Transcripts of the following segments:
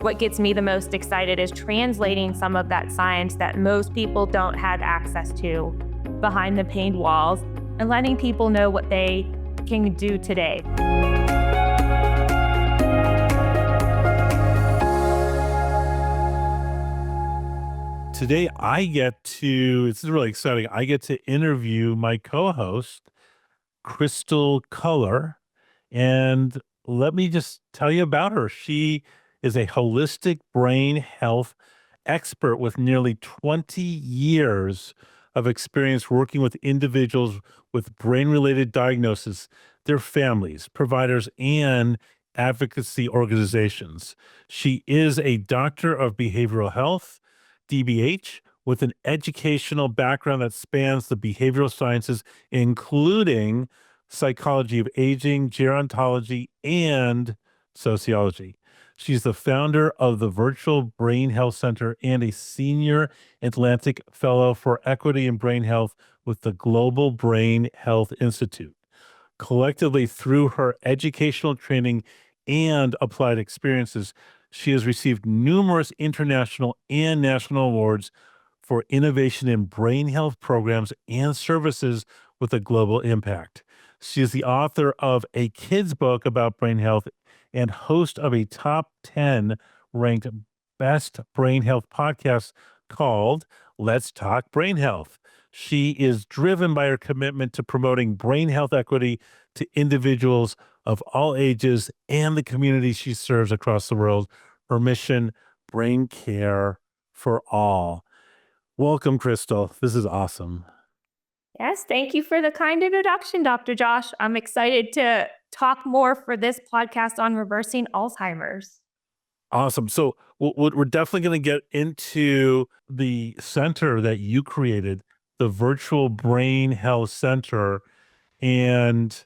What gets me the most excited is translating some of that science that most people don't have access to behind the pained walls and letting people know what they can do today. Today, this is really exciting. I get to interview my co-host, Krystal Culler. And let me just tell you about her. She is a holistic brain health expert with nearly 20 years of experience working with individuals with brain-related diagnoses, their families, providers, and advocacy organizations. She is a doctor of behavioral health, DBH, with an educational background that spans the behavioral sciences, including psychology of aging, gerontology, and sociology. She's the founder of the Virtual Brain Health Center and a senior Atlantic Fellow for Equity in Brain Health with the Global Brain Health Institute. Collectively, through her educational training and applied experiences, she has received numerous international and national awards for innovation in brain health programs and services with a global impact. She is the author of a kid's book about brain health and host of a top 10 ranked best brain health podcast called Let's Talk Brain Health. She is driven by her commitment to promoting brain health equity to individuals of all ages and the communities she serves across the world. Her mission, brain care for all. Welcome, Krystal. This is awesome. Yes, thank you for the kind introduction, Dr. Josh. I'm excited to talk more for this podcast on reversing Alzheimer's. Awesome. So we're definitely going to get into the center that you created, the Virtual Brain Health Center. And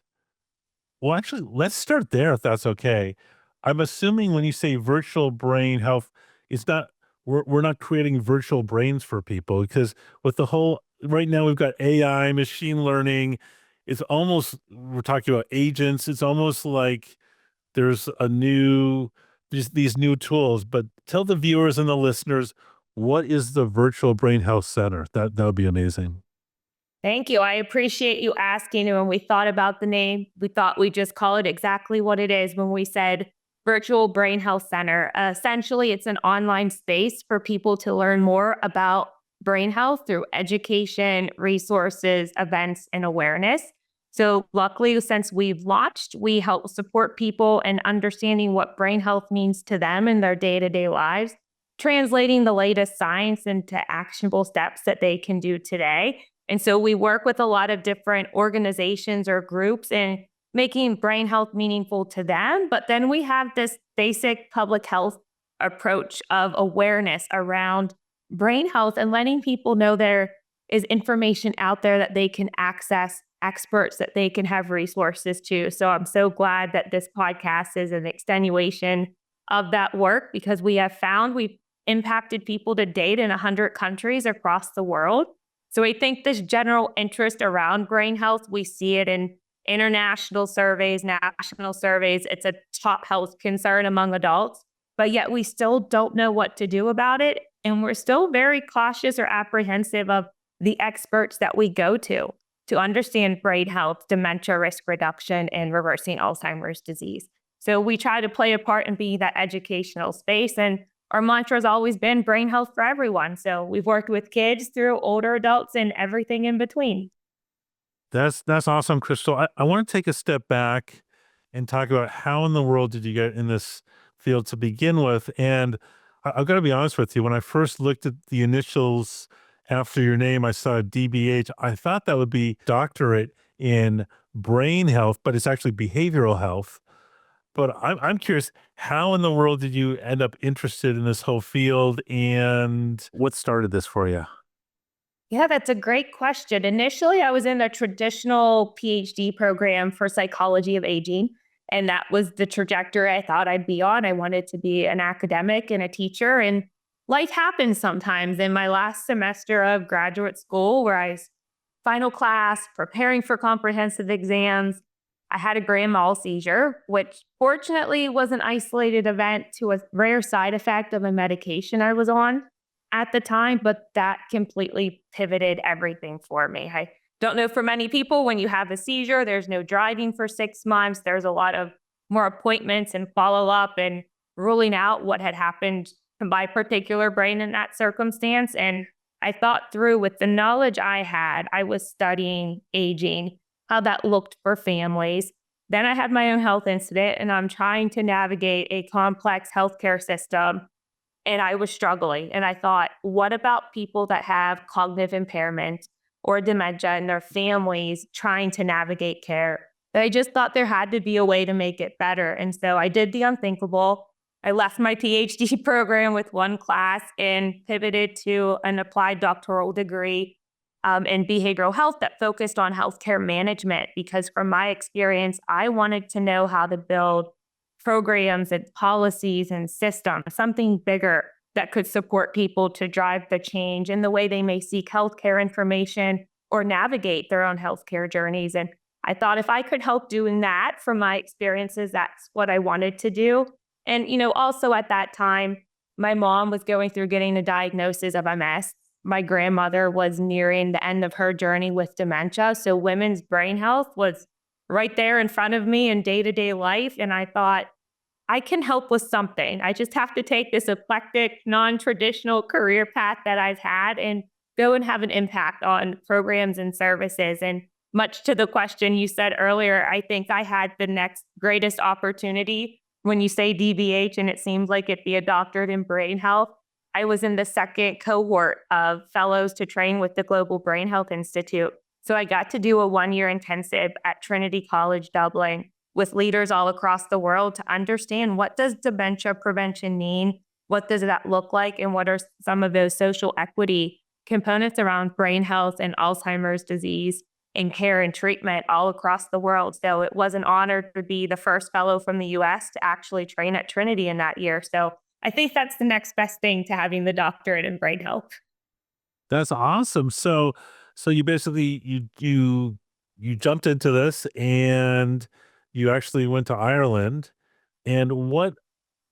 well, actually, let's start there if that's okay. I'm assuming when you say virtual brain health, it's not, we're not creating virtual brains for people, because with the whole, right now we've got AI, machine learning. It's almost, we're talking about agents. It's almost like there's these new tools. But tell the viewers and the listeners, what is the Virtual Brain Health Center? That would be amazing. Thank you. I appreciate you asking. And when we thought about the name, we thought we'd just call it exactly what it is when we said Virtual Brain Health Center. Essentially, it's an online space for people to learn more about brain health through education, resources, events, and awareness. So luckily, since we've launched, we help support people in understanding what brain health means to them in their day-to-day lives, translating the latest science into actionable steps that they can do today. And so we work with a lot of different organizations or groups in making brain health meaningful to them. But then we have this basic public health approach of awareness around brain health and letting people know there is information out there that they can access, experts that they can have resources to. So I'm so glad that this podcast is an extenuation of that work, because we have found we've impacted people to date in 100 countries across the world. So I think this general interest around brain health, we see it in international surveys, national surveys. It's a top health concern among adults, but yet we still don't know what to do about it. And we're still very cautious or apprehensive of the experts that we go to understand brain health, dementia risk reduction, and reversing Alzheimer's disease. So we try to play a part and be that educational space. And our mantra has always been brain health for everyone. So we've worked with kids through older adults and everything in between. That's awesome, Krystal. I want to take a step back and talk about how in the world did you get in this field to begin with? And I've got to be honest with you, when I first looked at the initials after your name, I saw DBH. I thought that would be doctorate in brain health, but it's actually behavioral health. But I'm curious, how in the world did you end up interested in this whole field, and what started this for you? Yeah, that's a great question. Initially, I was in a traditional PhD program for psychology of aging, and that was the trajectory I thought I'd be on. I wanted to be an academic and a teacher, and life happens sometimes. In my last semester of graduate school, where I was final class, preparing for comprehensive exams, I had a grand mal seizure, which fortunately was an isolated event to a rare side effect of a medication I was on at the time, but that completely pivoted everything for me. I don't know for many people, when you have a seizure, there's no driving for 6 months. There's a lot of more appointments and follow up and ruling out what had happened to my particular brain in that circumstance. And I thought through with the knowledge I had, I was studying aging, how that looked for families. Then I had my own health incident, and I'm trying to navigate a complex healthcare system. And I was struggling. And I thought, what about people that have cognitive impairment or dementia and their families trying to navigate care? I just thought there had to be a way to make it better. And so I did the unthinkable. I left my PhD program with one class and pivoted to an applied doctoral degree in behavioral health that focused on healthcare management, because from my experience, I wanted to know how to build programs and policies and systems, something bigger that could support people to drive the change in the way they may seek healthcare information or navigate their own healthcare journeys. And I thought if I could help doing that from my experiences, that's what I wanted to do. And, also at that time, my mom was going through getting a diagnosis of MS. My grandmother was nearing the end of her journey with dementia. So women's brain health was right there in front of me in day-to-day life. And I thought, I can help with something. I just have to take this eclectic, non-traditional career path that I've had and go and have an impact on programs and services. And much to the question you said earlier, I think I had the next greatest opportunity. When you say DBH and it seems like it'd be a doctorate in brain health, I was in the second cohort of fellows to train with the Global Brain Health Institute. So I got to do a 1-year intensive at Trinity College, Dublin, with leaders all across the world to understand, what does dementia prevention mean? What does that look like? And what are some of those social equity components around brain health and Alzheimer's disease and care and treatment all across the world? So it was an honor to be the first fellow from the US to actually train at Trinity in that year. So I think that's the next best thing to having the doctorate in brain health. That's awesome. So you basically you jumped into this and you actually went to Ireland. And what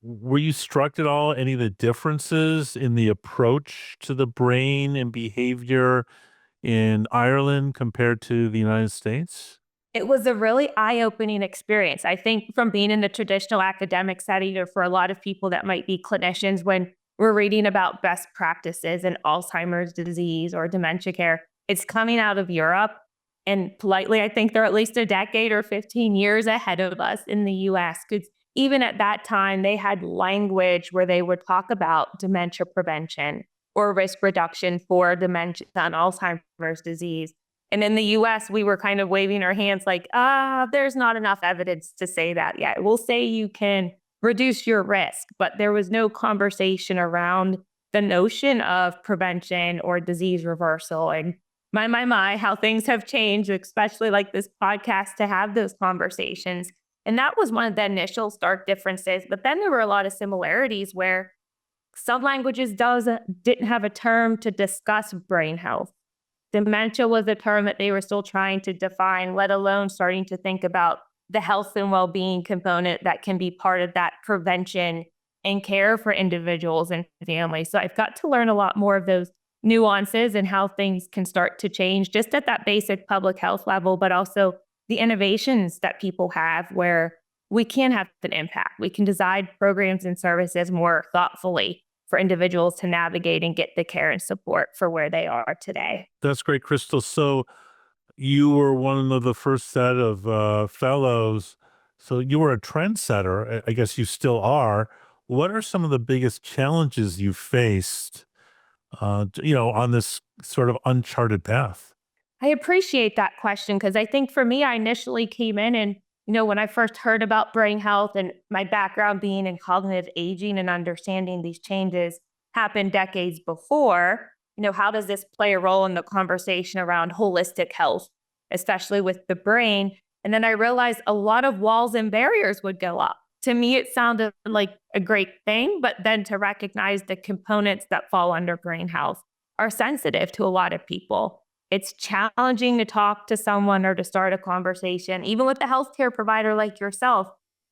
were you struck at all? Any of the differences in the approach to the brain and behavior in Ireland compared to the United States? It was a really eye-opening experience. I think from being in the traditional academic setting, or for a lot of people that might be clinicians, when we're reading about best practices in Alzheimer's disease or dementia care, it's coming out of Europe. And politely, I think they're at least a decade or 15 years ahead of us in the US. Because even at that time, they had language where they would talk about dementia prevention or risk reduction for dementia and Alzheimer's disease. And in the US, we were kind of waving our hands like, there's not enough evidence to say that yet. We'll say you can reduce your risk, but there was no conversation around the notion of prevention or disease reversal. And my, how things have changed, especially like this podcast, to have those conversations. And that was one of the initial stark differences. But then there were a lot of similarities where some languages didn't have a term to discuss brain health. Dementia was a term that they were still trying to define, let alone starting to think about the health and well-being component that can be part of that prevention and care for individuals and families. So I've got to learn a lot more of those nuances and how things can start to change just at that basic public health level, but also the innovations that people have where we can have an impact. We can design programs and services more thoughtfully for individuals to navigate and get the care and support for where they are today. That's great, Krystal. So you were one of the first set of fellows. So you were a trendsetter. I guess you still are. What are some of the biggest challenges you faced, on this sort of uncharted path? I appreciate that question because I think for me, I initially came in and, when I first heard about brain health and my background being in cognitive aging and understanding these changes happened decades before, how does this play a role in the conversation around holistic health, especially with the brain? And then I realized a lot of walls and barriers would go up. To me, it sounded like a great thing, but then to recognize the components that fall under brain health are sensitive to a lot of people. it's challenging to talk to someone or to start a conversation, even with a healthcare provider like yourself,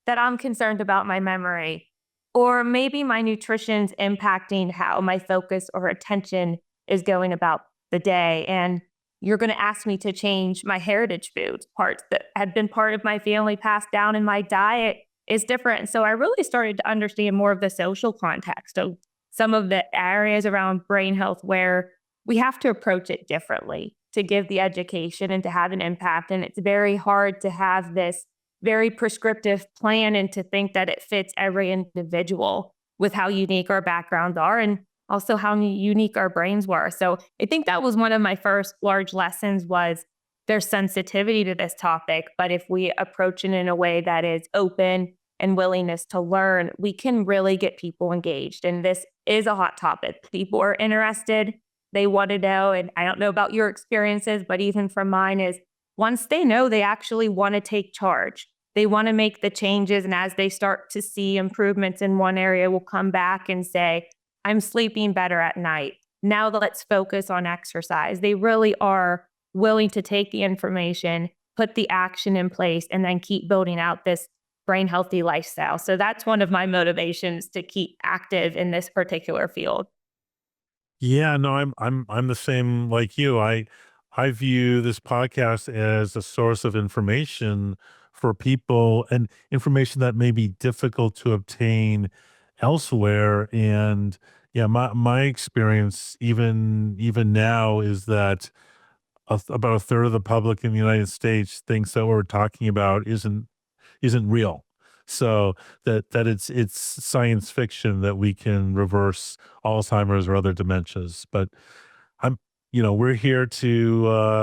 that I'm concerned about my memory. Or maybe my nutrition's impacting how my focus or attention is going about the day. And you're going to ask me to change my heritage foods, parts that had been part of my family passed down in my diet is different. So I really started to understand more of the social context of some of the areas around brain health where we have to approach it differently to give the education and to have an impact. And it's very hard to have this very prescriptive plan and to think that it fits every individual with how unique our backgrounds are and also how unique our brains were. So I think that was one of my first large lessons was there's sensitivity to this topic, but if we approach it in a way that is open and willingness to learn, we can really get people engaged. And this is a hot topic. People are interested. They want to know. And I don't know about your experiences, but even from mine is once they know, they actually want to take charge. They want to make the changes. And as they start to see improvements in one area, will come back and say, I'm sleeping better at night. Now let's focus on exercise. They really are willing to take the information, put the action in place, and then keep building out this brain healthy lifestyle. So that's one of my motivations to keep active in this particular field. Yeah, no, I'm the same like you. I view this podcast as a source of information for people and information that may be difficult to obtain elsewhere. And yeah, my experience even now is that about a third of the public in the United States thinks that what we're talking about isn't real. So that it's science fiction that we can reverse Alzheimer's or other dementias. But I'm we're here to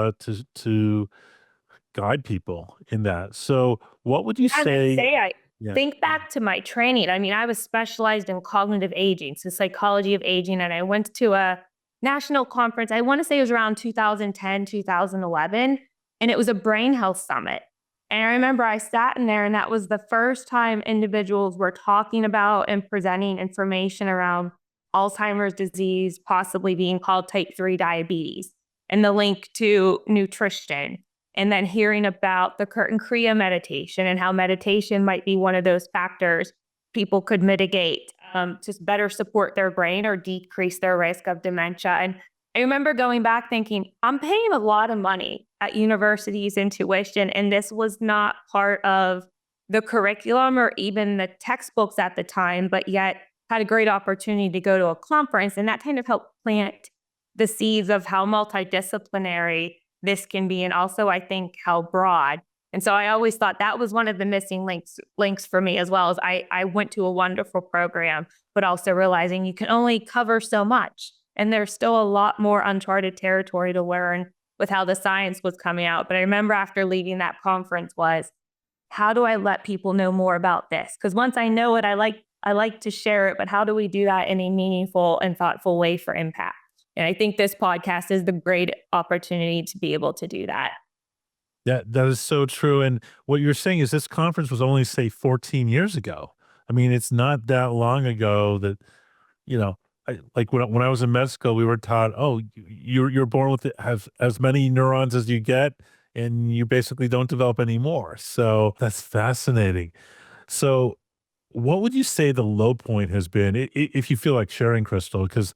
guide people in that. So what would you As I say? say, I Yeah. think back to my training. I mean, I was specialized in cognitive aging, so psychology of aging, and I went to a national conference. I want to say it was around 2010, 2011, and it was a brain health summit. And I remember I sat in there, and that was the first time individuals were talking about and presenting information around Alzheimer's disease, possibly being called type 3 diabetes, and the link to nutrition and then hearing about the Kurt and Kriya meditation and how meditation might be one of those factors people could mitigate to better support their brain or decrease their risk of dementia. And I remember going back thinking, I'm paying a lot of money at universities in tuition, and this was not part of the curriculum or even the textbooks at the time, but yet had a great opportunity to go to a conference. And that kind of helped plant the seeds of how multidisciplinary this can be, and also I think how broad. And so I always thought that was one of the missing links for me as well as I went to a wonderful program, but also realizing you can only cover so much. And there's still a lot more uncharted territory to learn with how the science was coming out. But I remember after leaving that conference was, how do I let people know more about this? Because once I know it, I like to share it, but how do we do that in a meaningful and thoughtful way for impact? And I think this podcast is the great opportunity to be able to do that. That is so true. And what you're saying is this conference was only say 14 years ago. I mean, it's not that long ago that you know, like when I was in med school, we were taught, oh, you're born with it, have as many neurons as you get, and you basically don't develop any more. So that's fascinating. So, what would you say the low point has been, if you feel like sharing, Crystal? Because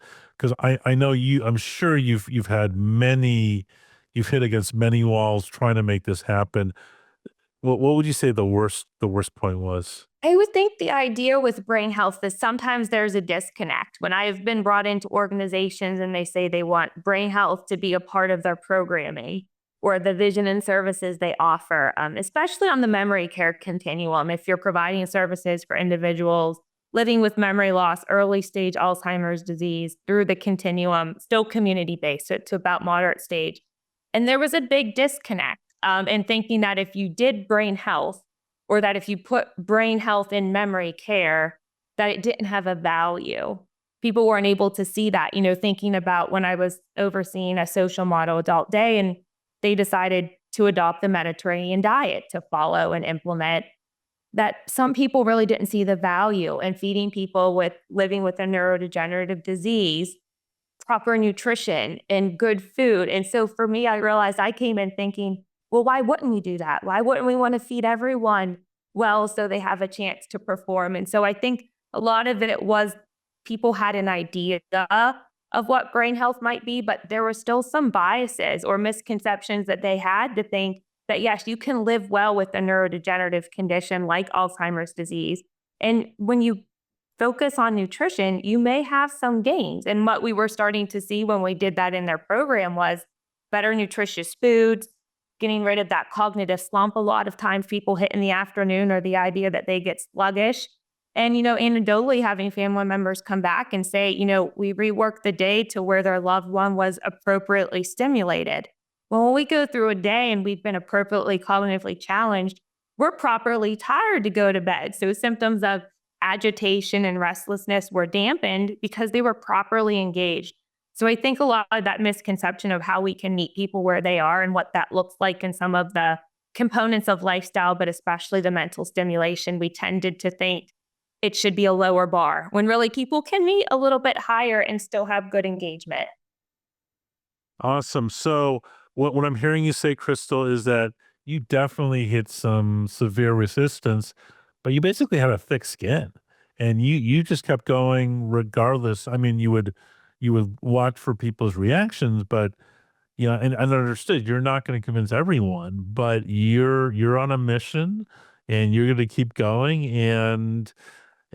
I know you, I'm sure you've had many, you've hit against many walls trying to make this happen. What would you say the worst point was? I would think the idea with brain health is sometimes there's a disconnect. When I've been brought into organizations and they say they want brain health to be a part of their programming or the vision and services they offer, especially on the memory care continuum, if you're providing services for individuals living with memory loss, early stage Alzheimer's disease through the continuum, still community based, so to about moderate stage. And there was a big disconnect in thinking that if you did brain health, or that if you put brain health in memory care, that it didn't have a value. People weren't able to see that, thinking about when I was overseeing a social model adult day and they decided to adopt the Mediterranean diet to follow and implement, that some people really didn't see the value in feeding people with living with a neurodegenerative disease proper nutrition and good food. And so for me, I realized I came in thinking, well, why wouldn't we do that? Why wouldn't we want to feed everyone well so they have a chance to perform? And so I think a lot of it was people had an idea of what brain health might be, but there were still some biases or misconceptions that they had to think that, yes, you can live well with a neurodegenerative condition like Alzheimer's disease. And when you focus on nutrition, you may have some gains. And what we were starting to see when we did that in their program was better nutritious foods, getting rid of that cognitive slump a lot of times people hit in the afternoon, or the idea that they get sluggish. And, anecdotally having family members come back and say, we reworked the day to where their loved one was appropriately stimulated. Well, when we go through a day and we've been appropriately cognitively challenged, we're properly tired to go to bed. So symptoms of agitation and restlessness were dampened because they were properly engaged. So I think a lot of that misconception of how we can meet people where they are and what that looks like in some of the components of lifestyle, but especially the mental stimulation, we tended to think it should be a lower bar when really people can meet a little bit higher and still have good engagement. Awesome. So what I'm hearing you say, Krystal, is that you definitely hit some severe resistance, but you basically had a thick skin, and you just kept going regardless. I mean, you would watch for people's reactions, but and understood you're not going to convince everyone, but you're on a mission, and you're going to keep going, and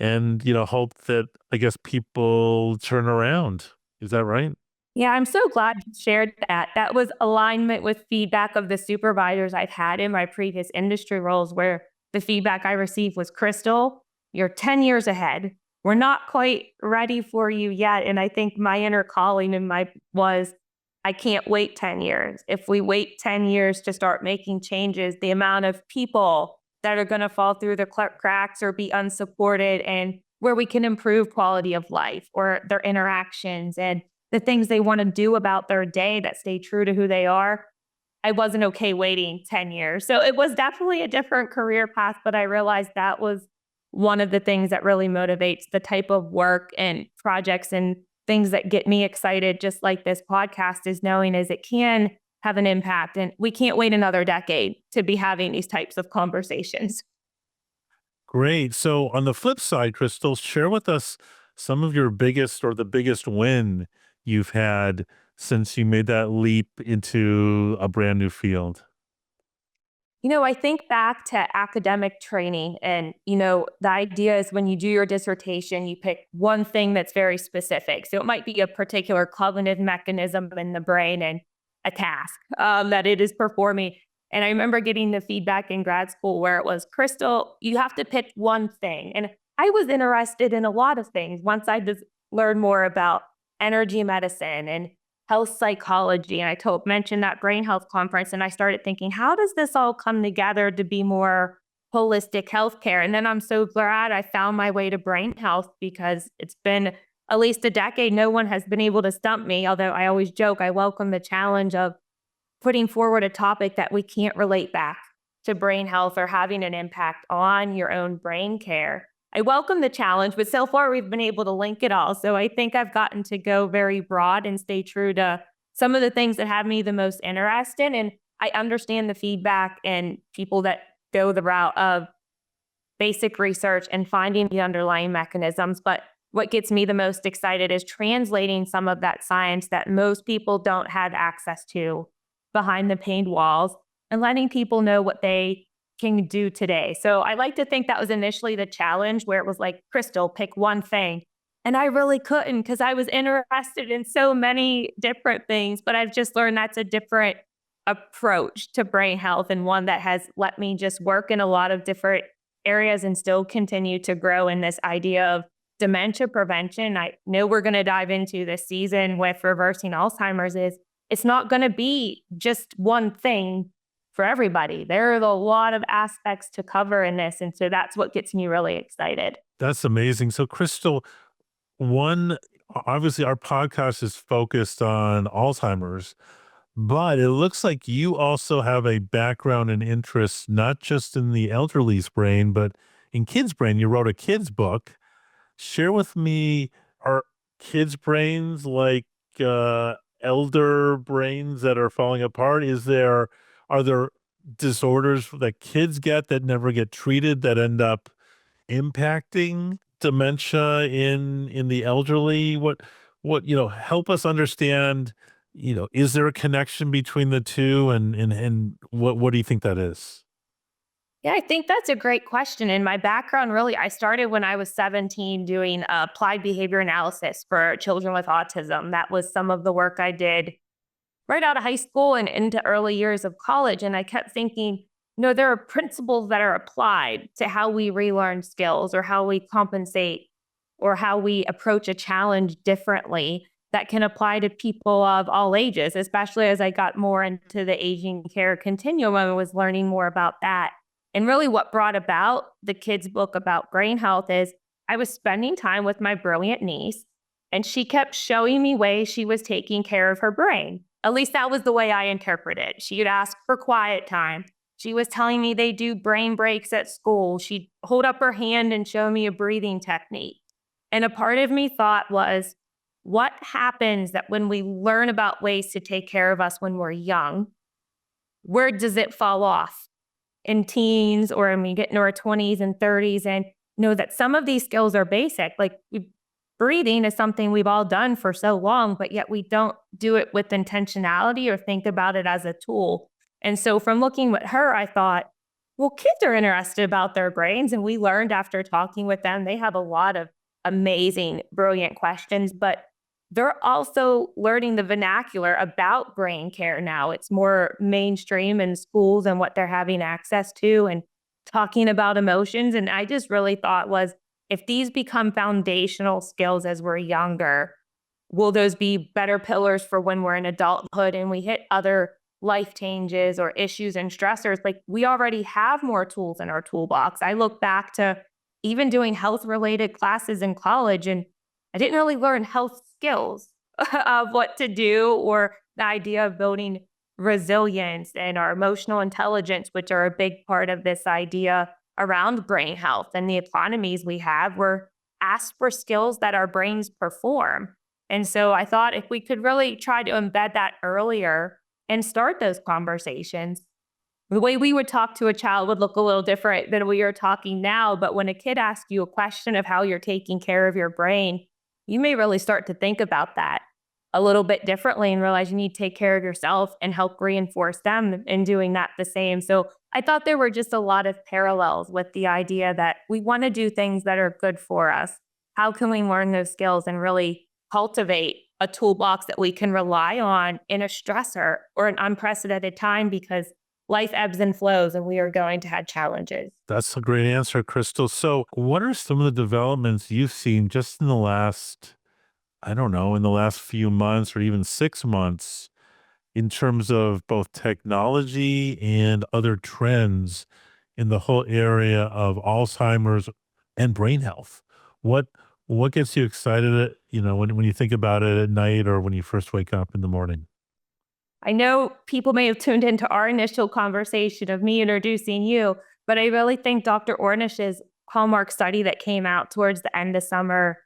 hope that, I guess, people turn around. Is that right? Yeah, I'm so glad you shared that. That was alignment with feedback of the supervisors I've had in my previous industry roles, where the feedback I received was, Krystal, you're 10 years ahead. We're not quite ready for you yet. And I think my inner calling was, I can't wait 10 years. If we wait 10 years to start making changes, the amount of people that are going to fall through the cracks or be unsupported, and where we can improve quality of life or their interactions and the things they want to do about their day that stay true to who they are, I wasn't okay waiting 10 years. So it was definitely a different career path, but I realized that was one of the things that really motivates the type of work and projects and things that get me excited, just like this podcast, is knowing is it can have an impact, and we can't wait another decade to be having these types of conversations. Great. So on the flip side, Krystal, share with us some of your biggest or the biggest win you've had since you made that leap into a brand new field. I think back to academic training, and, the idea is when you do your dissertation, you pick one thing that's very specific. So it might be a particular cognitive mechanism in the brain and a task that it is performing. And I remember getting the feedback in grad school where it was, Krystal, you have to pick one thing. And I was interested in a lot of things once I just learned more about energy medicine and health psychology. And mentioned that brain health conference, and I started thinking, how does this all come together to be more holistic healthcare? And then I'm so glad I found my way to brain health, because it's been at least a decade. No one has been able to stump me. Although I always joke, I welcome the challenge of putting forward a topic that we can't relate back to brain health or having an impact on your own brain care. I welcome the challenge, but so far we've been able to link it all. So I think I've gotten to go very broad and stay true to some of the things that have me the most interested. And I understand the feedback and people that go the route of basic research and finding the underlying mechanisms. But what gets me the most excited is translating some of that science that most people don't have access to behind the pained walls, and letting people know what they can do today. So I like to think that was initially the challenge, where it was like, Krystal, pick one thing. And I really couldn't, because I was interested in so many different things. But I've just learned that's a different approach to brain health, and one that has let me just work in a lot of different areas and still continue to grow in this idea of dementia prevention. I know we're going to dive into this season with reversing Alzheimer's. It's not going to be just one thing for everybody. There are a lot of aspects to cover in this. And so that's what gets me really excited. That's amazing. So, Krystal, obviously our podcast is focused on Alzheimer's, but it looks like you also have a background and interest, not just in the elderly's brain, but in kids' brain. You wrote a kids' book. Share with me, are kids' brains like elder brains that are falling apart? Are there disorders that kids get that never get treated that end up impacting dementia in the elderly? Help us understand, is there a connection between the two, and what do you think that is? Yeah, I think that's a great question. In my background, really, I started when I was 17 doing applied behavior analysis for children with autism. That was some of the work I did right out of high school and into early years of college. And I kept thinking, there are principles that are applied to how we relearn skills or how we compensate or how we approach a challenge differently that can apply to people of all ages, especially as I got more into the aging care continuum and was learning more about that. And really, what brought about the kids' book about brain health is I was spending time with my brilliant niece, and she kept showing me ways she was taking care of her brain. At least that was the way I interpret it. She'd ask for quiet time. She was telling me they do brain breaks at school. She'd hold up her hand and show me a breathing technique. And a part of me thought was, what happens that when we learn about ways to take care of us when we're young, where does it fall off in teens or when we get into our 20s and 30s and know that some of these skills are basic? Like breathing is something we've all done for so long, but yet we don't do it with intentionality or think about it as a tool. And so from looking at her, I thought, well, kids are interested about their brains. And we learned after talking with them, they have a lot of amazing, brilliant questions, but they're also learning the vernacular about brain care now. It's more mainstream in schools and what they're having access to and talking about emotions. And I just really thought was, if these become foundational skills as we're younger, will those be better pillars for when we're in adulthood and we hit other life changes or issues and stressors? Like, we already have more tools in our toolbox. I look back to even doing health related classes in college, and I didn't really learn health skills of what to do or the idea of building resilience and our emotional intelligence, which are a big part of this idea around brain health and the economies we have. We're asked for skills that our brains perform. And so I thought if we could really try to embed that earlier and start those conversations, the way we would talk to a child would look a little different than we are talking now. But when a kid asks you a question of how you're taking care of your brain, you may really start to think about that a little bit differently and realize you need to take care of yourself and help reinforce them in doing that the same. So I thought there were just a lot of parallels with the idea that we want to do things that are good for us. How can we learn those skills and really cultivate a toolbox that we can rely on in a stressor or an unprecedented time, because life ebbs and flows and we are going to have challenges. That's a great answer, Crystal. So what are some of the developments you've seen just in the last, I don't know, in the last few months or even 6 months in terms of both technology and other trends in the whole area of Alzheimer's and brain health? What what gets you excited, when you think about it at night or when you first wake up in the morning? I know people may have tuned into our initial conversation of me introducing you, but I really think Dr. Ornish's hallmark study that came out towards the end of summer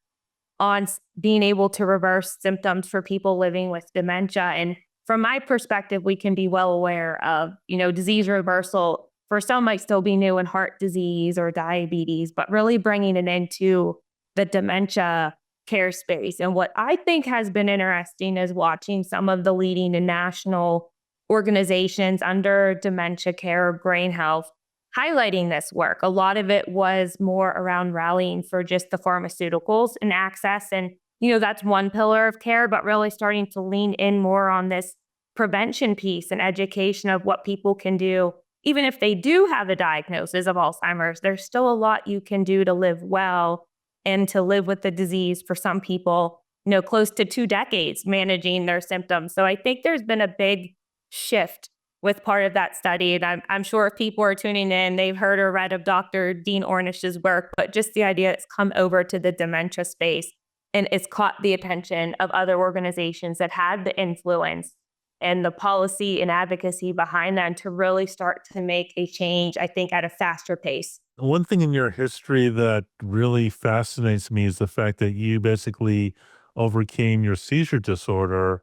on being able to reverse symptoms for people living with dementia. And from my perspective, we can be well aware of, disease reversal for some might still be new in heart disease or diabetes, but really bringing it into the dementia care space. And what I think has been interesting is watching some of the leading and national organizations under dementia care or brain health highlighting this work. A lot of it was more around rallying for just the pharmaceuticals and access. And, that's one pillar of care, but really starting to lean in more on this prevention piece and education of what people can do. Even if they do have a diagnosis of Alzheimer's, there's still a lot you can do to live well and to live with the disease for some people, close to 2 decades managing their symptoms. So I think there's been a big shift with part of that study. And I'm sure if people are tuning in, they've heard or read of Dr. Dean Ornish's work, but just the idea it's come over to the dementia space and it's caught the attention of other organizations that had the influence and the policy and advocacy behind them to really start to make a change, I think, at a faster pace. One thing in your history that really fascinates me is the fact that you basically overcame your seizure disorder.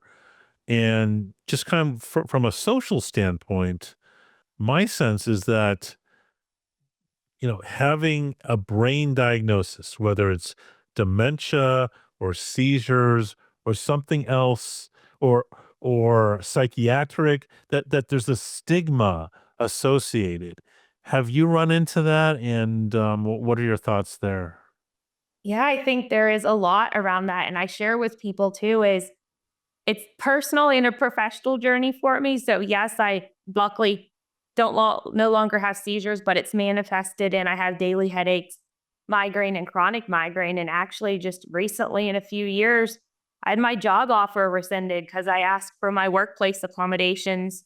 And just kind of from a social standpoint, my sense is that, having a brain diagnosis, whether it's dementia or seizures or something else, or psychiatric, that there's a stigma associated. Have you run into that? And what are your thoughts there? Yeah, I think there is a lot around that. And I share with people too is it's personal and a professional journey for me. So yes, I luckily no longer have seizures, but it's manifested and I have daily headaches, migraine and chronic migraine. And actually just recently in a few years, I had my job offer rescinded because I asked for my workplace accommodations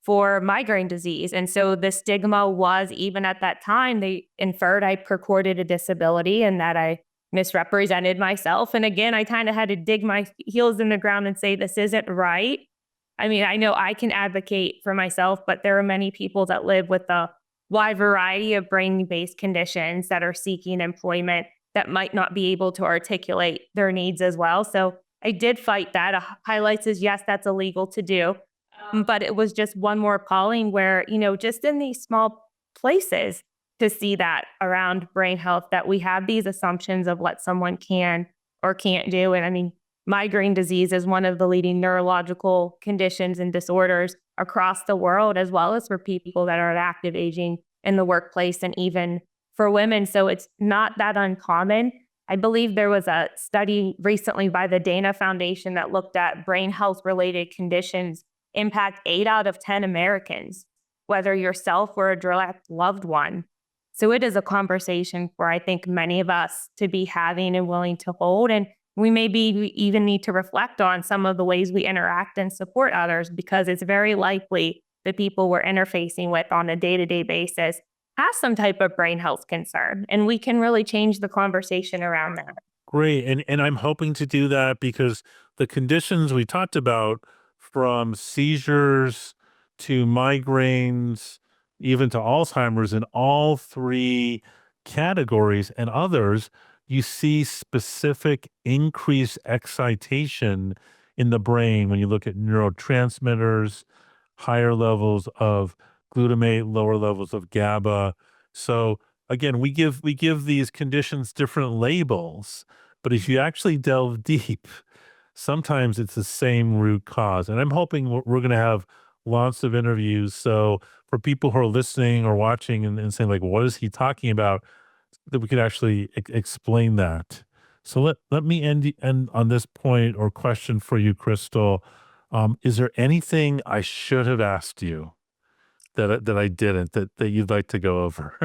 for migraine disease. And so the stigma was, even at that time, they inferred I purported a disability and that I misrepresented myself. And again, I kind of had to dig my heels in the ground and say, this isn't right. I mean, I know I can advocate for myself, but there are many people that live with a wide variety of brain based conditions that are seeking employment that might not be able to articulate their needs as well. So I did fight that. Highlights is yes, that's illegal to do. But it was just one more calling where, just in these small places to see that around brain health, that we have these assumptions of what someone can or can't do. And I mean, migraine disease is one of the leading neurological conditions and disorders across the world, as well as for people that are at active aging in the workplace and even for women. So it's not that uncommon. I believe there was a study recently by the Dana Foundation that looked at brain health related conditions impact 8 out of 10 Americans, whether yourself or a direct loved one. So it is a conversation for, I think, many of us to be having and willing to hold. And we maybe even need to reflect on some of the ways we interact and support others, because it's very likely the people we're interfacing with on a day-to-day basis has some type of brain health concern. And we can really change the conversation around that. Great. And I'm hoping to do that because the conditions we talked about, from seizures to migraines, even to Alzheimer's, in all three categories and others, you see specific increased excitation in the brain when you look at neurotransmitters, higher levels of glutamate, lower levels of GABA. So again, we give these conditions different labels, but if you actually delve deep, sometimes it's the same root cause. And I'm hoping we're going to have lots of interviews. So for people who are listening or watching and saying, like, what is he talking about? That we could actually explain that. So let me end on this point or question for you, Krystal. Is there anything I should have asked you that I didn't, that you'd like to go over?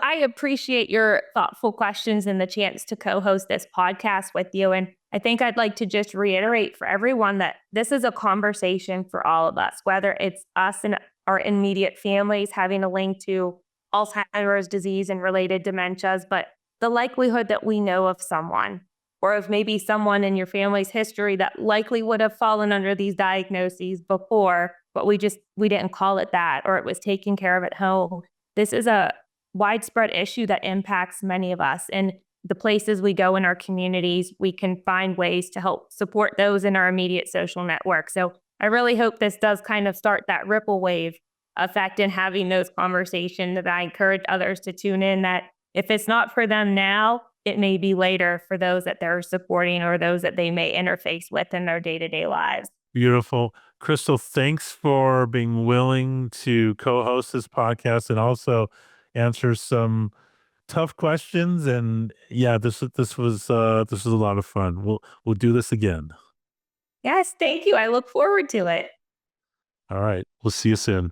I appreciate your thoughtful questions and the chance to co host this podcast with you. And I think I'd like to just reiterate for everyone that this is a conversation for all of us, whether it's us and our immediate families having a link to Alzheimer's disease and related dementias, but the likelihood that we know of someone or of maybe someone in your family's history that likely would have fallen under these diagnoses before, but we didn't call it that, or it was taken care of at home. This is a widespread issue that impacts many of us. And the places we go in our communities, we can find ways to help support those in our immediate social network. So I really hope this does kind of start that ripple wave effect in having those conversations, that I encourage others to tune in, that if it's not for them now, it may be later for those that they're supporting or those that they may interface with in their day-to-day lives. Beautiful. Krystal, thanks for being willing to co-host this podcast and also answer some tough questions. And yeah, this was a lot of fun. We'll do this again. Yes, thank you. I look forward to it. All right. We'll see you soon.